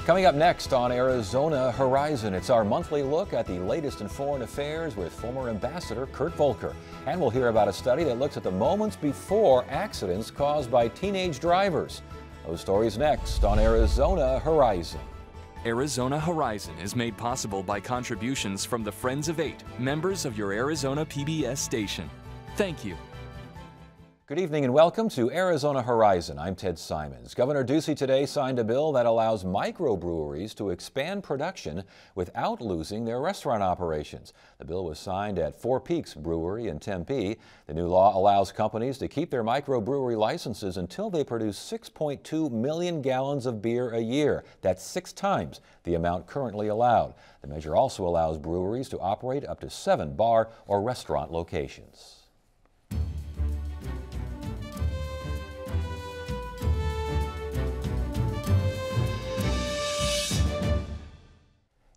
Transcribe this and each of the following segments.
Coming up next on Arizona Horizon, it's our monthly look at the latest in foreign affairs with former Ambassador Kurt Volker. And we'll hear about a study that looks at the moments before accidents caused by teenage drivers. Those stories next on Arizona Horizon. Arizona Horizon is made possible by contributions from the Friends of Eight, members of your Arizona PBS station. Thank you. Good evening and welcome to Arizona Horizon. I'm Ted Simons. Governor Ducey today signed a bill that allows microbreweries to expand production without losing their restaurant operations. The bill was signed at Four Peaks Brewery in Tempe. The new law allows companies to keep their microbrewery licenses until they produce 6.2 million gallons of beer a year. That's 6 times the amount currently allowed. The measure also allows breweries to operate up to 7 bar or restaurant locations.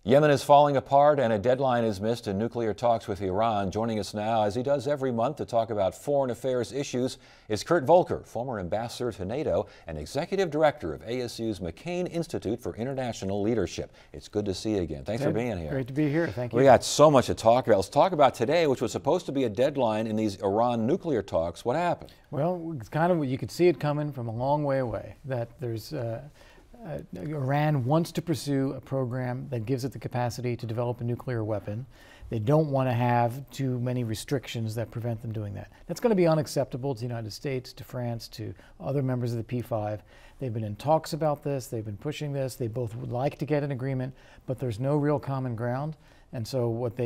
Yemen is falling apart and a deadline is missed in nuclear talks with Iran. Joining us now, as he does every month, to talk about foreign affairs issues is Kurt Volker, former ambassador to NATO and executive director of ASU's McCain Institute for International Leadership. It's good to see you again. Thanks for being here. Great to be here. Thank you. We got so much to talk about. Let's talk about today, which was supposed to be a deadline in these Iran nuclear talks. What happened? Well, it's kind of, you could see it coming from a long way away, that there's Iran wants to pursue a program that gives it the capacity to develop a nuclear weapon. They don't want to have too many restrictions that prevent them doing that. That's going to be unacceptable to the United States, to France, to other members of the P5. They've been in talks about this. They've been pushing this. They both would like to get an agreement, but there's no real common ground. And so what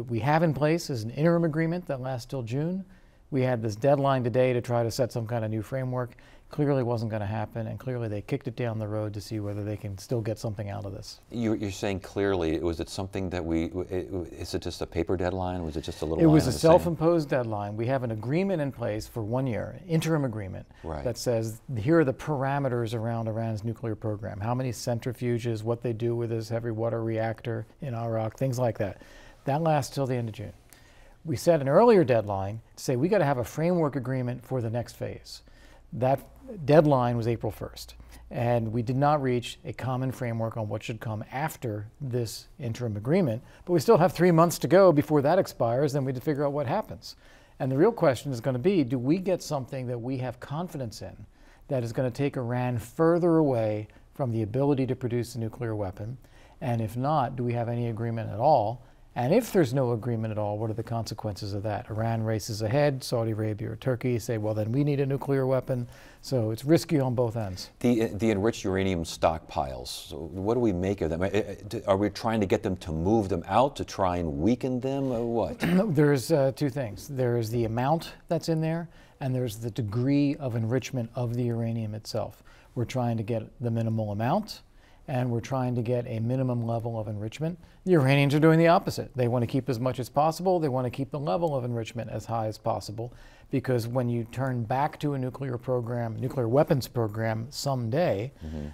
we have in place is an interim agreement that lasts till June. We had this deadline today to try to set some kind of new framework. Clearly wasn't going to happen, and clearly they kicked it down the road to see whether they can still get something out of this. You're saying clearly, was it something that is it just a paper deadline? Was it just a little It was a self-imposed deadline. We have an agreement in place for 1 year, interim agreement, that says here are the parameters around Iran's nuclear program. How many centrifuges, what they do with this heavy water reactor in Arak, things like that. That lasts till the end of June. We set an earlier deadline to say we got to have a framework agreement for the next phase. That deadline was April 1st, and we did not reach a common framework on what should come after this interim agreement, but we still have 3 months to go before that expires. Then we have to figure out what happens. And the real question is going to be, do we get something that we have confidence in that is going to take Iran further away from the ability to produce a nuclear weapon? And if not, do we have any agreement at all? And if there's no agreement at all, what are the consequences of that? Iran races ahead, Saudi Arabia or Turkey say, well, then we need a nuclear weapon. So it's risky on both ends. The enriched uranium stockpiles, so what do we make of them? Are we trying to get them to move them out, to try and weaken them, or what? There's 2 things. There's the amount that's in there, and there's the degree of enrichment of the uranium itself. We're trying to get the minimal amount, and we're trying to get a minimum level of enrichment. The Iranians are doing the opposite. They want to keep as much as possible. They want to keep the level of enrichment as high as possible, because when you turn back to a nuclear program, nuclear weapons program someday,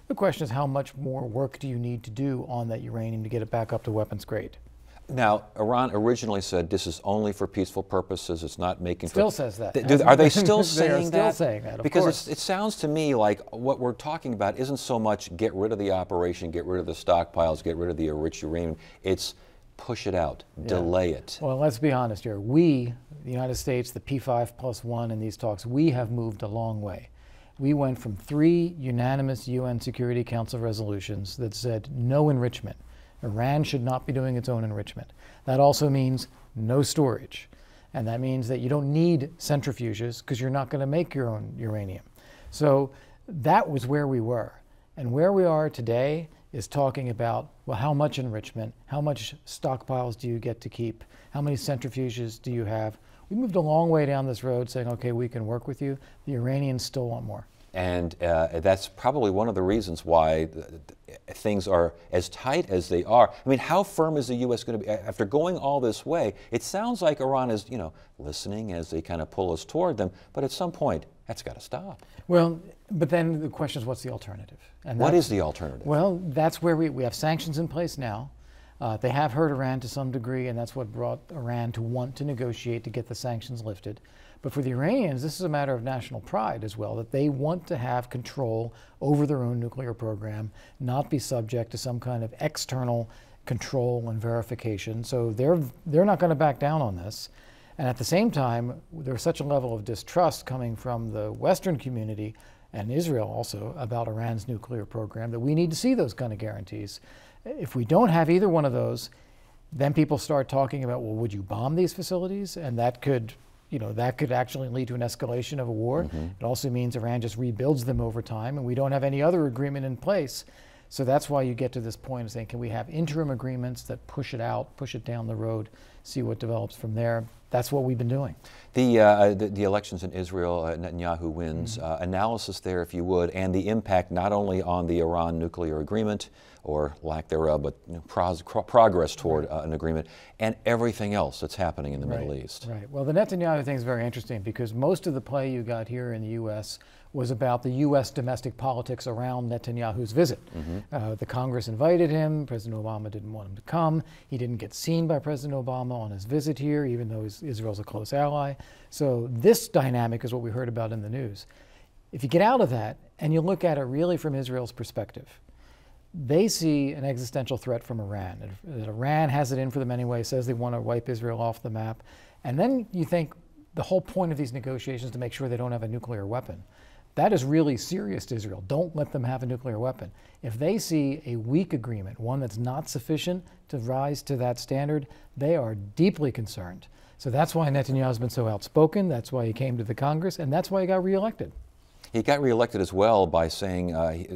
the question is how much more work do you need to do on that uranium to get it back up to weapons grade? Now, Iran originally said this is only for peaceful purposes. It's not making. Still says that. Are they still saying that? They are still saying that, of because course. It sounds to me like what we're talking about isn't so much get rid of the operation, get rid of the stockpiles, get rid of the enriched uranium. It's push it out, delay it. Well, let's be honest here. We, the United States, the P5+1 in these talks, we have moved a long way. We went from 3 unanimous UN Security Council resolutions that said no enrichment. Iran should not be doing its own enrichment. That also means no storage. And that means that you don't need centrifuges because you're not going to make your own uranium. So that was where we were. And where we are today is talking about, well, how much enrichment, how much stockpiles do you get to keep, how many centrifuges do you have? We moved a long way down this road saying, okay, we can work with you. The Iranians still want more. And that's probably one of the reasons why things are as tight as they are. I mean, how firm is the U.S. going to be? After going all this way, it sounds like Iran is, listening as they kind of pull us toward them. But at some point, that's got to stop. Well, but then the question is, what's the alternative? And what is the alternative? Well, that's where we have sanctions in place now. They have hurt Iran to some degree, and that's what brought Iran to want to negotiate to get the sanctions lifted. But for the Iranians, this is a matter of national pride as well, that they want to have control over their own nuclear program, not be subject to some kind of external control and verification. So they're not going to back down on this. And at the same time, there's such a level of distrust coming from the Western community and Israel also about Iran's nuclear program that we need to see those kind of guarantees. If we don't have either one of those, then people start talking about, well, would you bomb these facilities? And that could, that could actually lead to an escalation of a war. It also means Iran just rebuilds them over time, and we don't have any other agreement in place. So that's why you get to this point of saying, can we have interim agreements that push it out, push it down the road, see what develops from there? That's what we've been doing. The elections in Israel, Netanyahu wins. Analysis there, if you would, and the impact not only on the Iran nuclear agreement, or lack thereof, but progress toward an agreement, and everything else that's happening in the Middle East. Right. Well, the Netanyahu thing is very interesting because most of the play you got here in the U.S. was about the U.S. domestic politics around Netanyahu's visit. The Congress invited him. President Obama didn't want him to come. He didn't get seen by President Obama on his visit here, even though Israel's a close ally. So this dynamic is what we heard about in the news. If you get out of that and you look at it really from Israel's perspective, they see an existential threat from Iran. That Iran has it in for them anyway, says they want to wipe Israel off the map. And then you think the whole point of these negotiations is to make sure they don't have a nuclear weapon. That is really serious to Israel. Don't let them have a nuclear weapon. If they see a weak agreement, one that's not sufficient to rise to that standard, they are deeply concerned. So that's why Netanyahu's been so outspoken. That's why he came to the Congress, and that's why he got reelected. He got reelected as well by saying,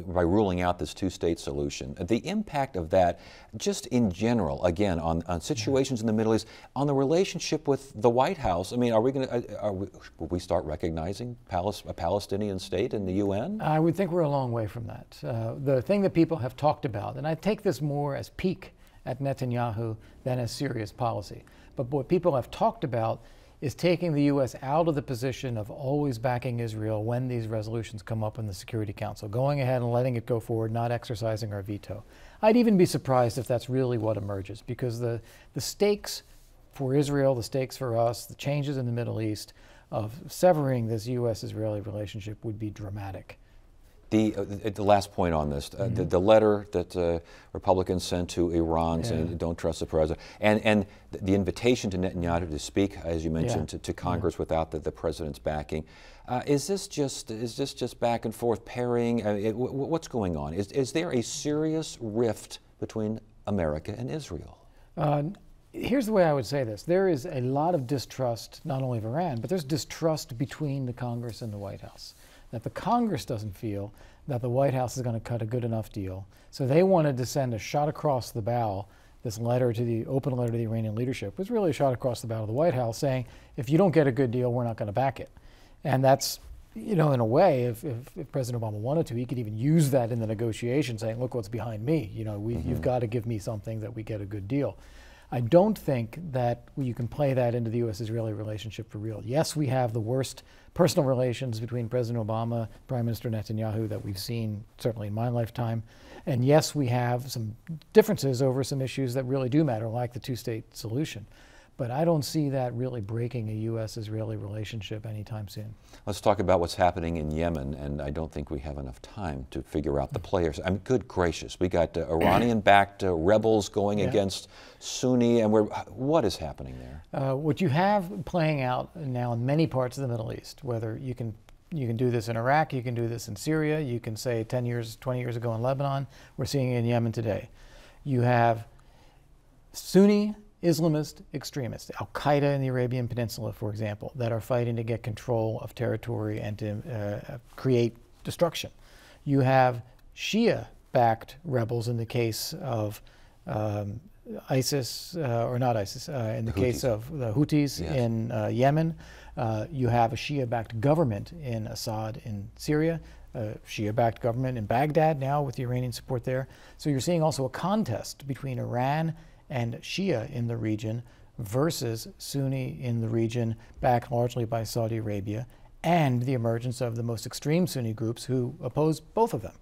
by ruling out this two-state solution. The impact of that, just in general, again, on situations in the Middle East, on the relationship with the White House. I mean, will we start recognizing a Palestinian state in the UN? I would think we're a long way from that. The thing that people have talked about, and I take this more as pique at Netanyahu than as serious policy, but what people have talked about is taking the U.S. out of the position of always backing Israel when these resolutions come up in the Security Council, going ahead and letting it go forward, not exercising our veto. I'd even be surprised if that's really what emerges, because the stakes for Israel, the stakes for us, the changes in the Middle East of severing this U.S.-Israeli relationship would be dramatic. The last point on this, the letter that Republicans sent to Iran saying don't trust the president, and the invitation to Netanyahu to speak, as you mentioned, to Congress without the president's backing. Is this just back and forth parrying? What's going on? Is there a serious rift between America and Israel? Here's the way I would say this. There is a lot of distrust, not only of Iran, but there's distrust between the Congress and the White House. That the Congress doesn't feel that the White House is going to cut a good enough deal. So they wanted to send a shot across the bow. This letter to the open letter to the Iranian leadership was really a shot across the bow of the White House saying, if you don't get a good deal, we're not going to back it. And that's, in a way, if President Obama wanted to, he could even use that in the negotiation, saying, look what's behind me. You've got to give me something that we get a good deal. I don't think that you can play that into the U.S.-Israeli relationship for real. Yes, we have the worst personal relations between President Obama, Prime Minister Netanyahu that we've seen certainly in my lifetime. And yes, we have some differences over some issues that really do matter, like the two-state solution. But I don't see that really breaking a U.S.-Israeli relationship anytime soon. Let's talk about what's happening in Yemen, and I don't think we have enough time to figure out the players. I mean, good gracious, we got Iranian-backed rebels going against Sunni, and what is happening there? What you have playing out now in many parts of the Middle East, whether you can do this in Iraq, you can do this in Syria, you can say 10 years, 20 years ago in Lebanon, we're seeing it in Yemen today. You have Sunni Islamist extremists, Al-Qaeda in the Arabian Peninsula, for example, that are fighting to get control of territory and to create destruction. You have Shia-backed rebels in the case of ISIS, or not ISIS, in the case of the Houthis in Yemen. You have a Shia-backed government in Assad in Syria, a Shia-backed government in Baghdad now with the Iranian support there. So you're seeing also a contest between Iran and Shia in the region versus Sunni in the region, backed largely by Saudi Arabia, and the emergence of the most extreme Sunni groups who oppose both of them.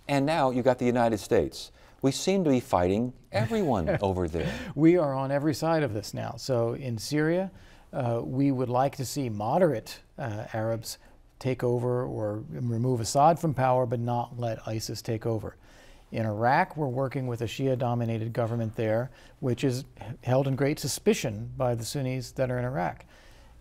And now you've got the United States We seem to be fighting everyone over there. We are on every side of this now. So in Syria, we would like to see moderate Arabs take over or remove Assad from power, but not let ISIS take over. In Iraq, we're working with a Shia-dominated government there, which is held in great suspicion by the Sunnis that are in Iraq.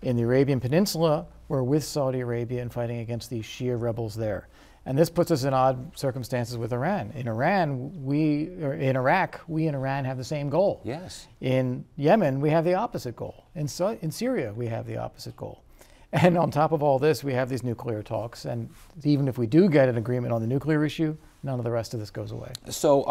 In the Arabian Peninsula, we're with Saudi Arabia and fighting against these Shia rebels there. And this puts us in odd circumstances with Iran. In Iraq, we and Iran have the same goal. Yes. In Yemen, we have the opposite goal. In Syria, we have the opposite goal. And on top of all this, we have these nuclear talks. And even if we do get an agreement on the nuclear issue, none of the rest of this goes away. So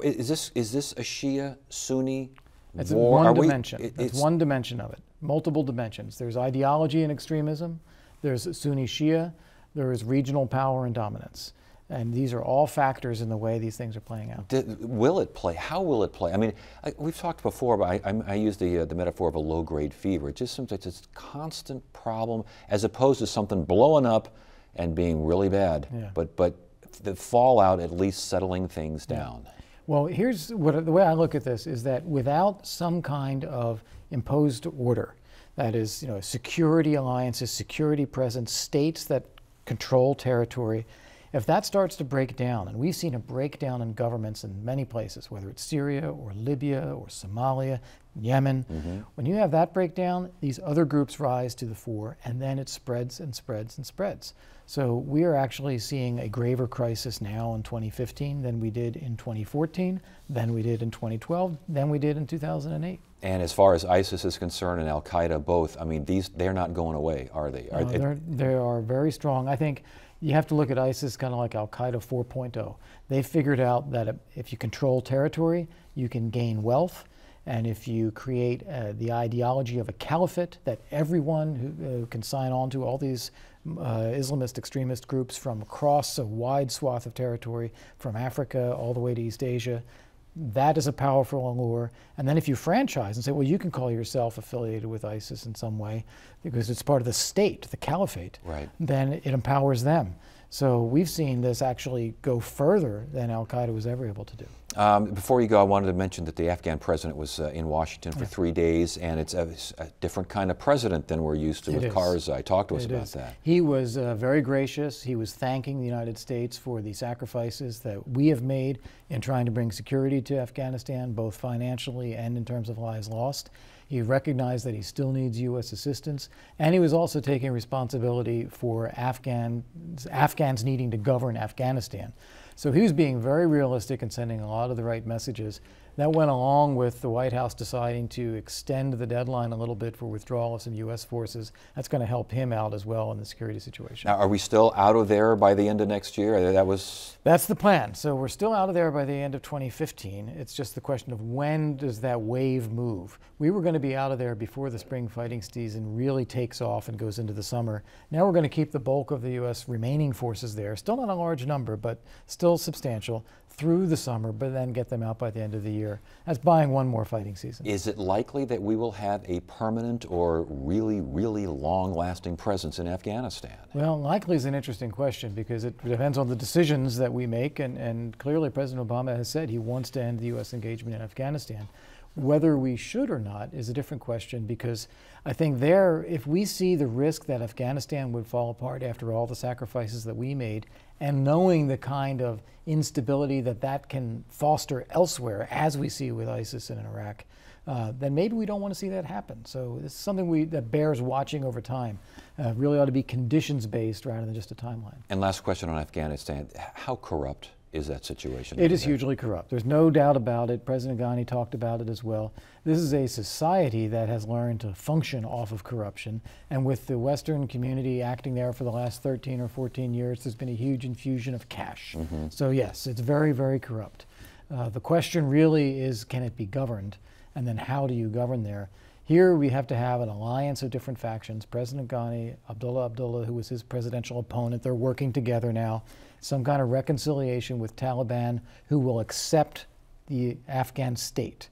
is this a Shia-Sunni it's war? One dimension. It's one dimension of it. Multiple dimensions. There's ideology and extremism. There's Sunni Shia. There is regional power and dominance. And these are all factors in the way these things are playing out. Will it play? How will it play? I mean, we've talked before, but I use the metaphor of a low-grade fever. It just seems like it's a constant problem as opposed to something blowing up and being really bad. Yeah. But the fallout at least settling things down. Well, here's the way I look at this is that without some kind of imposed order, that is, security alliances, security presence, states that control territory, if that starts to break down, and we've seen a breakdown in governments in many places, whether it's Syria or Libya or Somalia, Yemen, when you have that breakdown, these other groups rise to the fore, and then it spreads and spreads and spreads. So we are actually seeing a graver crisis now in 2015 than we did in 2014, than we did in 2012, than we did in 2008. And as far as ISIS is concerned and Al-Qaeda both, I mean, they're not going away, are they? They are very strong. I think you have to look at ISIS kind of like Al-Qaeda 4.0. They figured out that if you control territory, you can gain wealth. And if you create the ideology of a caliphate that everyone who can sign on to, all these Islamist extremist groups from across a wide swath of territory, from Africa all the way to East Asia, that is a powerful allure. And then if you franchise and say, well, you can call yourself affiliated with ISIS in some way because it's part of the state, the caliphate, right, then it empowers them. So we've seen this actually go further than Al-Qaeda was ever able to do. Before you go, I wanted to mention that the Afghan president was in Washington for 3 days, and it's a different kind of president than we're used to with Karzai. Talk to us about that. He was very gracious. He was thanking the United States for the sacrifices that we have made in trying to bring security to Afghanistan, both financially and in terms of lives lost. He recognized that he still needs U.S. assistance, and he was also taking responsibility for Afghans needing to govern Afghanistan. So he was being very realistic and sending a lot of the right messages. That went along with the White House deciding to extend the deadline a little bit for withdrawal of some U.S. forces. That's going to help him out as well in the security situation. Now, are we still out of there by the end of next year? That's the plan. So we're still out of there by the end of 2015. It's just the question of when does that wave move? We were going to be out of there before the spring fighting season really takes off and goes into the summer. Now we're going to keep the bulk of the U.S. remaining forces there, still not a large number, but still substantial, through the summer, but then get them out by the end of the year. That's buying one more fighting season. Is it likely that we will have a permanent or really, really long-lasting presence in Afghanistan? Well, likely is an interesting question because it depends on the decisions that we make, and clearly President Obama has said he wants to end the U.S. engagement in Afghanistan. Whether we should or not is a different question because I think there, if we see the risk that Afghanistan would fall apart after all the sacrifices that we made, and knowing the kind of instability that can foster elsewhere, as we see with ISIS and in Iraq, then maybe we don't want to see that happen. So this is something that bears watching over time. Really ought to be conditions-based rather than just a timeline. And last question on Afghanistan, how corrupt is that situation? It is hugely corrupt. There's no doubt about it. President Ghani talked about it as well. This is a society that has learned to function off of corruption. And with the Western community acting there for the last 13 or 14 years, there's been a huge infusion of cash. So yes, it's very, very corrupt. The question really is, can it be governed? And then how do you govern there? Here we have to have an alliance of different factions. President Ghani, Abdullah Abdullah, who was his presidential opponent, they're working together now. Some kind of reconciliation with Taliban who will accept the Afghan state.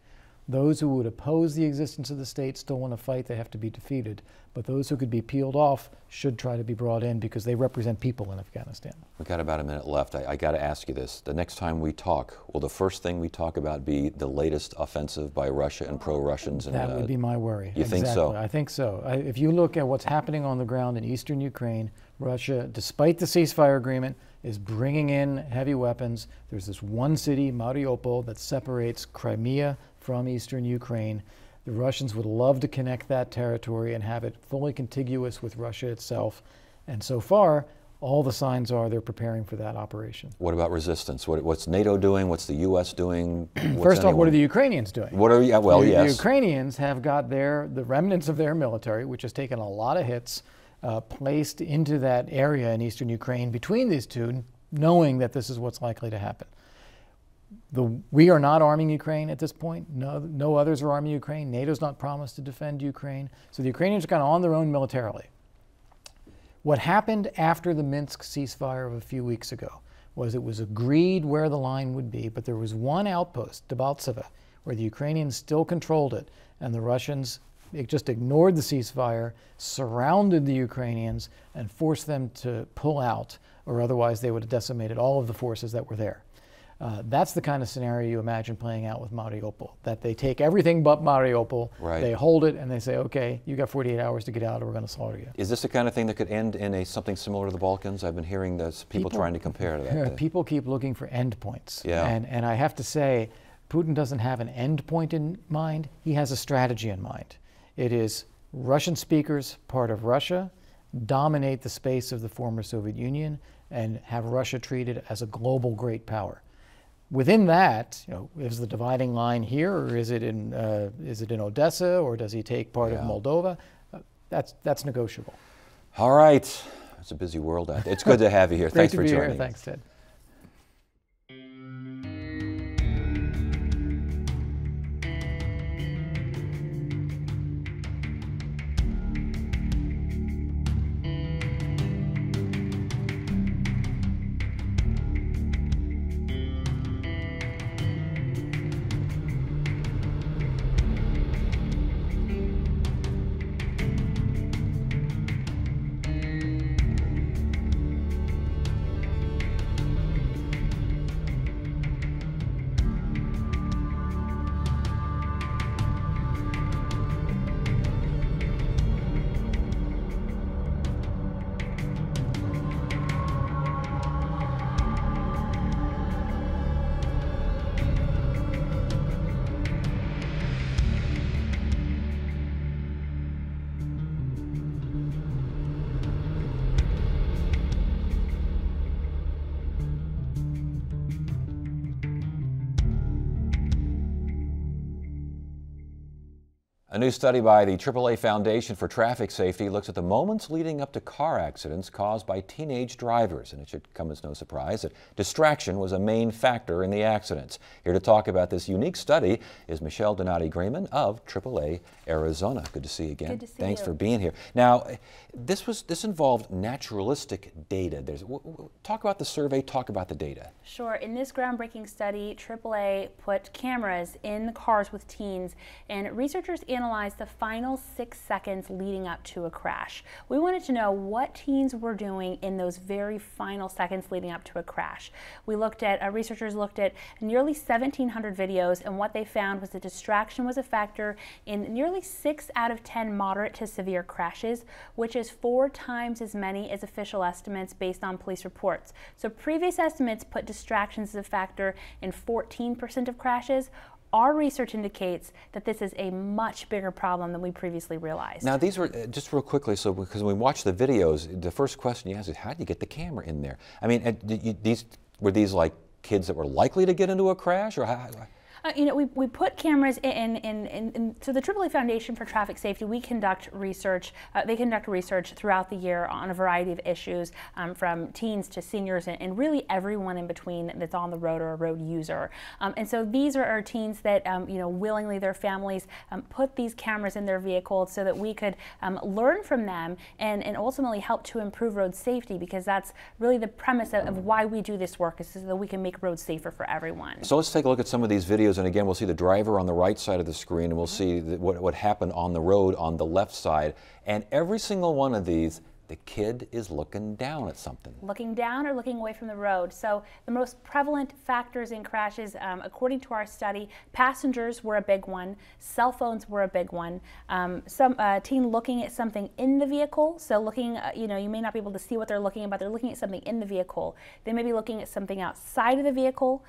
Those who would oppose the existence of the state still want to fight. They have to be defeated. But those who could be peeled off should try to be brought in because they represent people in Afghanistan. We've got about a minute left. I got to ask you this. The next time we talk, will the first thing we talk about be the latest offensive by Russia and pro-Russians? That would be my worry. You think so? I think so. If you look at what's happening on the ground in eastern Ukraine, Russia, despite the ceasefire agreement, is bringing in heavy weapons. There's this one city, Mariupol, that separates Crimea from eastern Ukraine. The Russians would love to connect that territory and have it fully contiguous with Russia itself. And so far, all the signs are they're preparing for that operation. What about resistance? What's NATO doing? What's the U.S. doing? First off, what are the Ukrainians doing? Well, yes. The Ukrainians have got the remnants of their military, which has taken a lot of hits, placed into that area in eastern Ukraine between these two, knowing that this is what's likely to happen. We are not arming Ukraine at this point. No others are arming Ukraine. NATO's not promised to defend Ukraine. So the Ukrainians are kind of on their own militarily. What happened after the Minsk ceasefire of a few weeks ago was it was agreed where the line would be, but there was one outpost, Debaltseve, where the Ukrainians still controlled it, and the Russians just ignored the ceasefire, surrounded the Ukrainians, and forced them to pull out, or otherwise they would have decimated all of the forces that were there. That's the kind of scenario you imagine playing out with Mariupol, that they take everything but Mariupol, right. They hold it, and they say, okay, you got 48 hours to get out or we're going to slaughter you. Is this the kind of thing that could end in something similar to the Balkans? I've been hearing there's people trying to compare to that. People keep looking for endpoints. Yeah. And I have to say, Putin doesn't have an endpoint in mind, he has a strategy in mind. It is Russian speakers, part of Russia, dominate the space of the former Soviet Union and have Russia treated as a global great power. Within that, is the dividing line here, or is it in Odessa, or does he take part of Moldova? That's negotiable. All right, it's a busy world out there. It's good to have you here. Thanks for joining. Thanks, Ted. A new study by the AAA Foundation for Traffic Safety looks at the moments leading up to car accidents caused by teenage drivers, and it should come as no surprise that distraction was a main factor in the accidents. Here to talk about this unique study is Michelle Donati-Grayman of AAA Arizona. Good to see you again. Good to see Thanks you. for being here. Now, this involved naturalistic data. Talk about the survey, talk about the data. Sure. In this groundbreaking study, AAA put cameras in the cars with teens, and researchers analyzed the final 6 seconds leading up to a crash. We wanted to know what teens were doing in those very final seconds leading up to a crash. Researchers looked at nearly 1,700 videos, and what they found was that distraction was a factor in nearly 6 out of 10 moderate to severe crashes, which is 4 times as many as official estimates based on police reports. So previous estimates put distractions as a factor in 14% of crashes. Our research indicates that this is a much bigger problem than we previously realized. Now, these were, just real quickly, so because when we watch the videos, the first question you ask is, how do you get the camera in there? I mean, were these like kids that were likely to get into a crash, or how? We put cameras so the AAA Foundation for Traffic Safety, we conduct research, they conduct research throughout the year on a variety of issues, from teens to seniors and really everyone in between that's on the road or a road user. And so these are our teens that, willingly their families put these cameras in their vehicles so that we could learn from them and ultimately help to improve road safety, because that's really the premise of why we do this work, is so that we can make roads safer for everyone. So let's take a look at some of these videos videos, and again, we'll see the driver on the right side of the screen, and we'll see what happened on the road on the left side. And every single one of these, the kid is looking down at something. Looking down or looking away from the road. So the most prevalent factors in crashes, according to our study, passengers were a big one, cell phones were a big one, some teen looking at something in the vehicle, so looking, you know, you may not be able to see what they're looking at, but they're looking at something in the vehicle. They may be looking at something outside of the vehicle.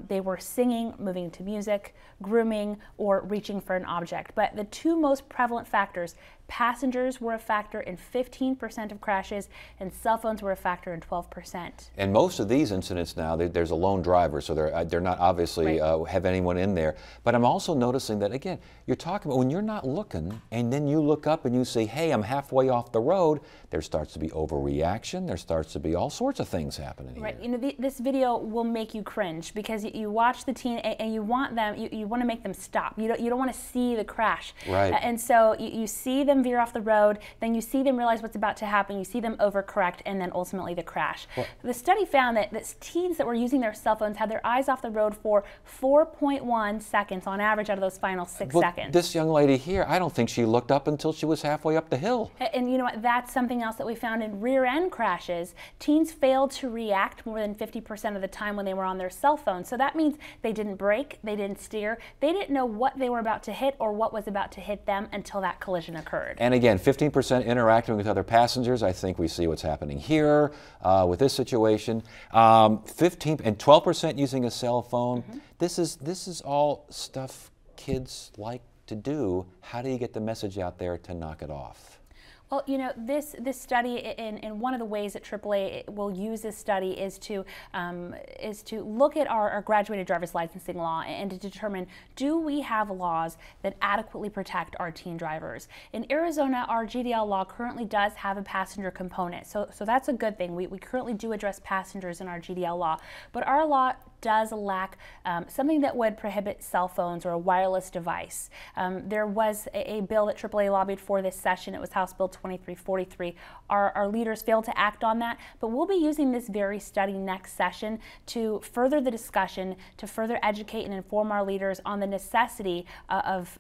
They were singing, moving to music, grooming, or reaching for an object. But the two most prevalent factors, passengers were a factor in 15% of crashes, and cell phones were a factor in 12%. And most of these incidents now, there's a lone driver, so they're not obviously have anyone in there. But I'm also noticing that, again, you're talking about when you're not looking, and then you look up and you say, hey, I'm halfway off the road, there starts to be overreaction, there starts to be all sorts of things happening here. Right, you know, this video will make you cringe because you watch the teen and you want them, you want to make them stop. You don't want to see the crash. Right. And so you see them veer off the road, then you see them realize what's about to happen, you see them overcorrect, and then ultimately the crash. Well, the study found that teens that were using their cell phones had their eyes off the road for 4.1 seconds on average out of those final 6 seconds. This young lady here, I don't think she looked up until she was halfway up the hill. And you know what, that's something else that we found in rear end crashes. Teens failed to react more than 50% of the time when they were on their cell phone. So that means they didn't brake, they didn't steer, they didn't know what they were about to hit or what was about to hit them until that collision occurred. And again, 15% interacting with other passengers. I think we see what's happening here with this situation. 15 and 12% using a cell phone. Mm-hmm. This is all stuff kids like to do. How do you get the message out there to knock it off? Well, you know, this study, in one of the ways that AAA will use this study is to look at our graduated driver's licensing law and to determine, do we have laws that adequately protect our teen drivers? In Arizona, our GDL law currently does have a passenger component, so that's a good thing. We currently do address passengers in our GDL law, but our law does lack something that would prohibit cell phones or a wireless device. There was a bill that AAA lobbied for this session. It was House Bill 2343. Our leaders failed to act on that, but we'll be using this very study next session to further the discussion, to further educate and inform our leaders on the necessity of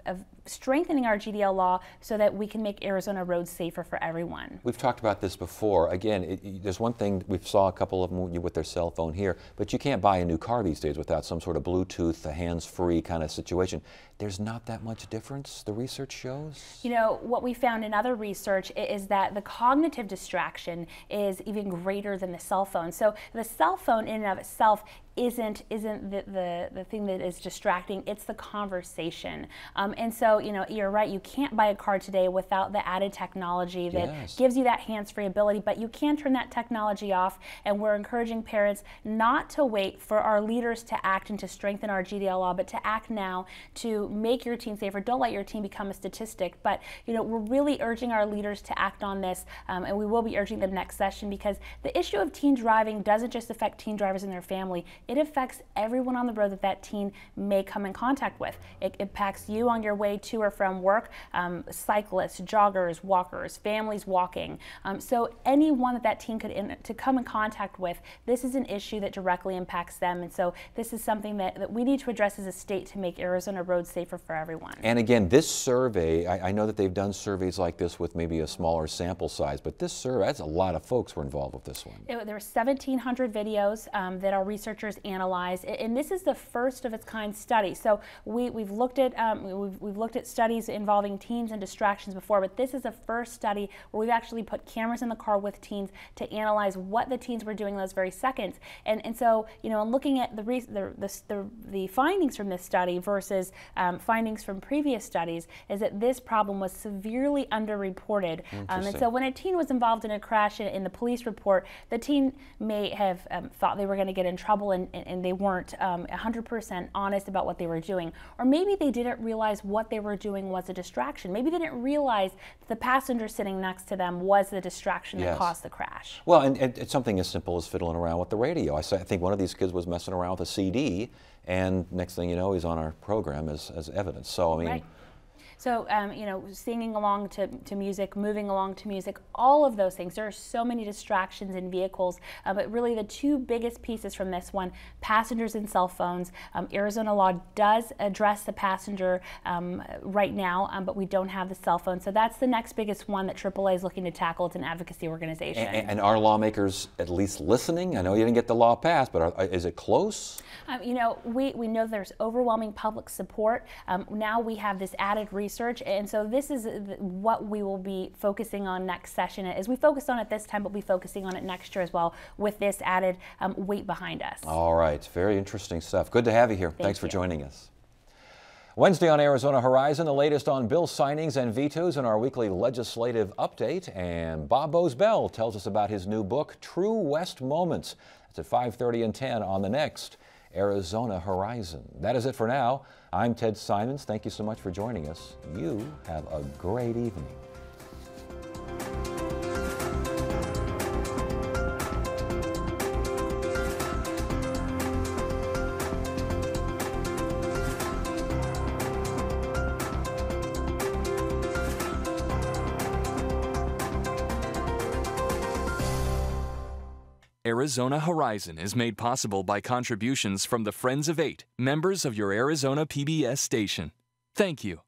strengthening our GDL law so that we can make Arizona roads safer for everyone. We've talked about this before. Again, there's one thing, we saw a couple of them with their cell phone here, but you can't buy a new car these days without some sort of Bluetooth, a hands-free kind of situation. There's not that much difference, the research shows? You know, what we found in other research is that the cognitive distraction is even greater than the cell phone. So the cell phone in and of itself isn't the thing that is distracting, it's the conversation. And so, you know, you're right, you can't buy a car today without the added technology that gives you that hands-free ability, but you can turn that technology off, and we're encouraging parents not to wait for our leaders to act and to strengthen our GDL law, but to act now to make your teen safer. Don't let your teen become a statistic, but, you know, we're really urging our leaders to act on this, and we will be urging them next session, because the issue of teen driving doesn't just affect teen drivers and their family. It affects everyone on the road that teen may come in contact with. It impacts you on your way to or from work, cyclists, joggers, walkers, families walking. So anyone that teen could to come in contact with, this is an issue that directly impacts them. And so this is something that we need to address as a state to make Arizona roads safer for everyone. And again, this survey, I know that they've done surveys like this with maybe a smaller sample size, but this survey, that's a lot of folks were involved with this one. There were 1,700 videos that our researchers analyzed, and this is the first of its kind study. So we've looked at studies involving teens and distractions before, but this is the first study where we've actually put cameras in the car with teens to analyze what the teens were doing in those very seconds. And so, you know, looking at the findings from this study versus findings from previous studies, is that this problem was severely underreported. And so when a teen was involved in a crash in the police report, the teen may have thought they were going to get in trouble, and they weren't 100% honest about what they were doing. Or maybe they didn't realize what they were doing was a distraction. Maybe they didn't realize that the passenger sitting next to them was the distraction that caused the crash. Well, and it's something as simple as fiddling around with the radio. I think one of these kids was messing around with a CD, and next thing you know, he's on our program as evidence. So, I mean... Right. So, you know, singing along to music, moving along to music, all of those things. There are so many distractions in vehicles, but really the two biggest pieces from this one, passengers and cell phones. Arizona law does address the passenger right now, but we don't have the cell phone. So that's the next biggest one that AAA is looking to tackle. It's an advocacy organization. And are lawmakers at least listening? I know you didn't get the law passed, but is it close? You know, we know there's overwhelming public support. Now we have this added research, and so this is what we will be focusing on next session. As we focused on it this time, but we'll be focusing on it next year as well with this added weight behind us. All right, very interesting stuff. Good to have you here. Thanks for joining us. Wednesday on Arizona Horizon, the latest on bill signings and vetoes in our weekly legislative update. And Bob Bosbell tells us about his new book, True West Moments. That's at 5:30 and 10 on the next Arizona Horizon. That is it for now. I'm Ted Simons. Thank you so much for joining us. You have a great evening. Arizona Horizon is made possible by contributions from the Friends of 8, members of your Arizona PBS station. Thank you.